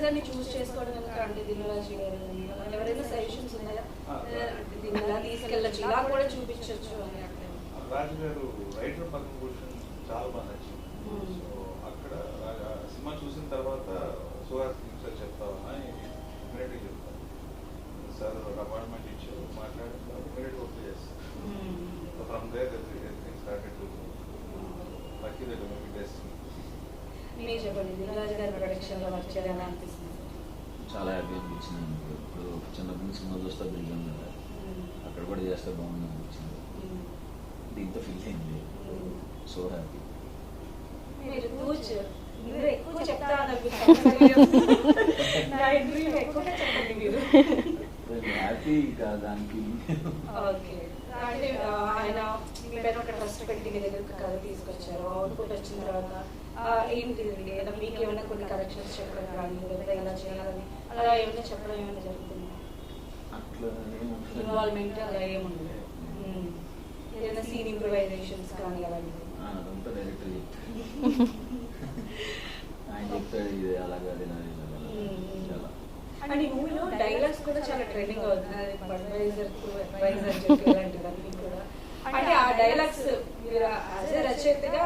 గారిని చూస్ చేసుకోవడం కనుక అంటే దిల్రాజు గారు ఎవరైనా సజెషన్స్ ఉన్నాయా దీన్ని ఇలా తీసుకెళ్ళచ్చు ఇలా కూడా చూపించవచ్చు అని అట్లా? రాజు గారు రైటర్ పద్మభూషణ్ చాలా బాగా నచ్చింది. సో అక్కడ సినిమా చూసిన తర్వాత సుహాస్ సార్ చెప్తావా అని ఇమీడియట్గా చెప్తాను. సార్ అపాయింట్మెంట్ ఇచ్చారు, మాట్లాడిన తర్వాత ఇమీడియట్గా ఓకే చేస్తాను. So from there everything started to lucky that maybe destiny. మీరు చెప్పండి, దిల్రాజు గారి ప్రొడక్షన్లో వర్క్ చేయాలని అనిపిస్తుంది? చాలా హ్యాపీ అనిపించింది. ఇప్పుడు చిన్నప్పుడు సినిమా చూస్తే బిల్లం కదా, అక్కడ కూడా చేస్తే బాగుంది అనిపించింది. దీంతో ఫీల్ అయింది. So happy. మీరు ఎక్కువ చెప్తా ఎక్కువగా చెప్పండి మీరు. హ్యాపీ దానికి. ఓకే, అంటే ఆయన మీ పైన ఒక ట్రస్ట్ పెట్టి మీ దగ్గరకు కథ తీసుకొచ్చారు. అవుట్పుట్ వచ్చిన తర్వాత ఏంటి మీకు ఏమైనా కొన్ని కరెక్షన్స్ చెప్పడం కానీ లేదా ఇలా చేయాలని అలా ఏమైనా చెప్పడం ఏమైనా జరుగుతుంది? అట్లా ఇన్వాల్వ్మెంట్ అలా ఏముంది? ఏదైనా సీన్ ఇంప్రూవైజేషన్స్ కానీ అలాంటివి? అదంతా డైరెక్టర్ ఆయన చెప్తాడు, ఇది అలాగా చాలా. అండ్ ఈ మూవీలో డైలాగ్స్ కూడా చాలా ట్రెండింగ్ అవుతుంది. బడ్వైజర్ టు అడ్వైజర్ చెప్పేలాంటివన్నీ కూడా. అంటే ఆ డైలాగ్స్ మీరు యాజ్ ఏ రచయితగా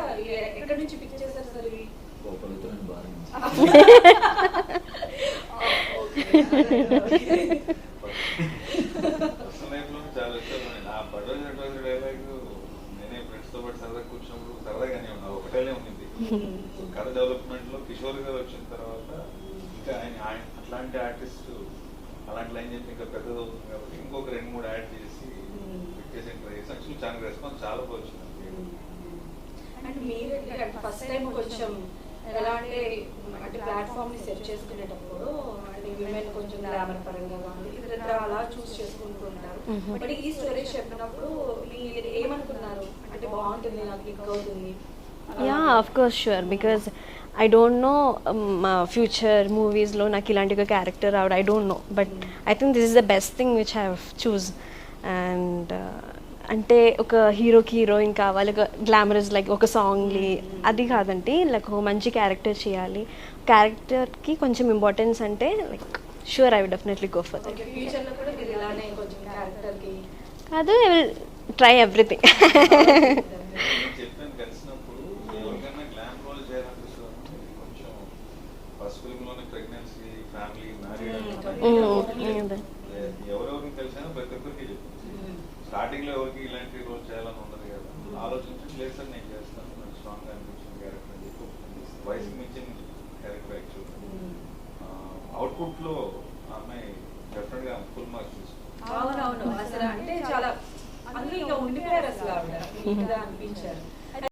ఎక్కడి నుంచి పిక్ చేశారు సార్ ఇవి? గోపాలతో బాగా చాలా వచ్చాను. ఆ బడ్వైజర్ డైలాగ్ నేనే ఫ్రెండ్స్ తో పాటు సరదా కూర్చున్నప్పుడు సరదాగానే ఉన్నా, ఒకటేనే ఉంది. కథ డెవలప్మెంట్ లో కిషోర్ గారు వచ్చిన తర్వాత ఇంకా ఆయన అట్లాంటి ఆర్టిస్ట్ అలాంటి లైన్ చెప్పి ఇంకా పెద్దది అవుతుంది కాబట్టి ఇంకొక 2-3 యాడ్ చేసి పెట్టేసి ట్రై చేసి యాక్చువల్లీ చాలా రెస్పాన్స్ చాలా బాగా వచ్చింది. అండ్ మీరు ఫస్ట్ టైం కొంచెం ఎలా అంటే ప్లాట్ఫామ్ ని సెట్ చేసుకునేటప్పుడు అంటే విమెన్ కొంచెం గ్లామర్ పరంగా కానీ ఇతర అలా చూస్ చేసుకుంటూ ఉంటారు. బట్ ఈ స్టోరీ చెప్పినప్పుడు మీరు ఏమనుకున్నారు? అంటే బాగుంటుంది, నాకు క్లిక్ అవుతుంది? Yeah, of course, sure. Because I don't know future movies lo నాకు ఇలాంటి ఒక క్యారెక్టర్ రావడం I don't know. But I think this is the best thing which I have choose. And అంటే ఒక హీరోకి హీరోయిన్ కావాలి, ఒక గ్లామరస్ లైక్ ఒక సాంగ్లీ అది కాదండి, లైక్ ఒక మంచి క్యారెక్టర్ చేయాలి. క్యారెక్టర్కి కొంచెం ఇంపార్టెన్స్ అంటే like sure I will definitely go for that. ఫ్యూచర్లో కూడా మీరు ఇలానే కొంచెం క్యారెక్టర్కి కాదు, ఐ విల్ ట్రై ఎవ్రీథింగ్. చెప్పాను కలిసినప్పుడు ఎవరికైనా గ్లామ్ రోల్ చేయాలనిపిస్తుంది. కొంచెం ఫస్ట్ ఫిల్మ్ లోనే ప్రెగ్నెన్సీ, ఫ్యామిలీ, మ్యారీడ్ ఎవరెవరికి తెలిసినా ప్రతి ఒక్కరికి చెప్పింది. స్టార్టింగ్ లో ఎవరికి ఇలాంటి రోల్ చేయాలని ఉండదు కదా, ఆలోచించి లేదు సార్ నేను చేస్తాను, నాకు స్ట్రాంగ్ గా అనిపించిన క్యారెక్టర్ అని చెప్పి వయసుకి మించిన క్యారెక్టర్ యాక్చువల్. అవుట్పుట్ లో అమ్మాయి డెఫినెట్ గా ఫుల్ మార్క్స్ తీసుకుంది. అవునవును, అసలు అంటే చాలా అందులో ఇంకా ఉండిపోయారు అసలు ఆవిడ, నీట్గా అనిపించారు.